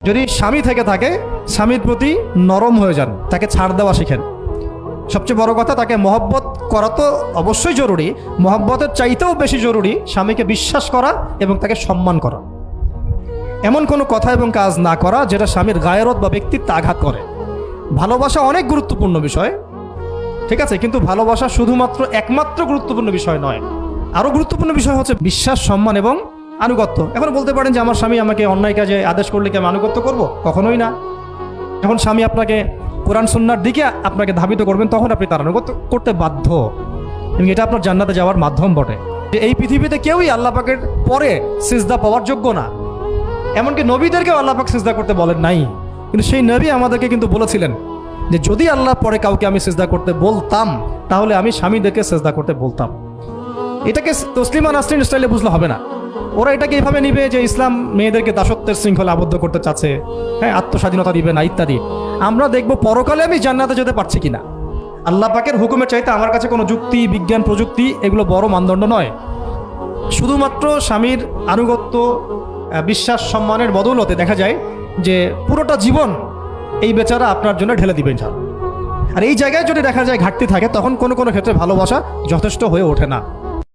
যদি স্বামী থেকে থাকে, স্বামীর প্রতি নরম হয়ে যান, তাকে ছাড় দেওয়া শিখেন। সবচেয়ে বড় কথা, তাকে মহব্বত করা তো অবশ্যই জরুরি, মহব্বতের চাইতেও বেশি জরুরি স্বামীকে বিশ্বাস করা এবং তাকে সম্মান করা। এমন কোনো কথা এবং কাজ না করা যেটা স্বামীর গায়রত বা ব্যক্তিত্বে আঘাত করে। ভালোবাসা অনেক গুরুত্বপূর্ণ বিষয়, ঠিক আছে, কিন্তু ভালোবাসা শুধুমাত্র একমাত্র গুরুত্বপূর্ণ বিষয় নয়। আরও গুরুত্বপূর্ণ বিষয় হচ্ছে বিশ্বাস, সম্মান এবং আনুগত্য। এখন বলতে পারেন যে আমার স্বামী আমাকে অন্যায় কাজে আদেশ করলে কি আমি আনুগত্য করব? কখনোই না। এখন স্বামী আপনাকে কোরআন সুন্নাহর দিকে আপনাকে ধাবিত করবেন, তখন আপনি তার আনুগত্য করতে বাধ্য, এবং এটা আপনার জান্নাতে যাওয়ার মাধ্যম বটে। যে এই পৃথিবীতে কেউই আল্লাহ পাকের পরে সিজদা পাওয়ার যোগ্য না, এমনকি নবীদেরকেও আল্লাহ পাক সিজদা করতে বলেন নাই। কিন্তু সেই নবী আমাদেরকে কিন্তু বলেছিলেন যে যদি আল্লাহ পরে কাউকে আমি সিজদা করতে বলতাম, তাহলে আমি স্বামীদেরকে সিজদা করতে বলতাম। এটাকে তসলিমা নাসরিন স্টাইলে বুঝলে হবে না। ওরা এটাকে এইভাবে নিবে যে ইসলাম মেয়েদেরকে দাসত্বের শৃঙ্খলা আবদ্ধ করতে চাচ্ছে, হ্যাঁ, আত্মস্বাধীনতা দিবে না ইত্যাদি। আমরা দেখব পরকালে আমি জান্নাতে যেতে পারছি কিনা। আল্লাহ পাকের হুকুমের চাইতে আমার কাছে কোনো যুক্তি, বিজ্ঞান, প্রযুক্তি এগুলো বড় মানদণ্ড নয়। শুধুমাত্র স্বামীর আনুগত্য, বিশ্বাস, সম্মানের বদৌলতে দেখা যায় যে পুরোটা জীবন এই বেচারা আপনার জন্য ঢেলে দিবেন। আর এই জায়গায় যদি দেখা যায় ঘাটতি থাকে, তখন কোনো কোনো ক্ষেত্রে ভালোবাসা যথেষ্ট হয়ে ওঠে না।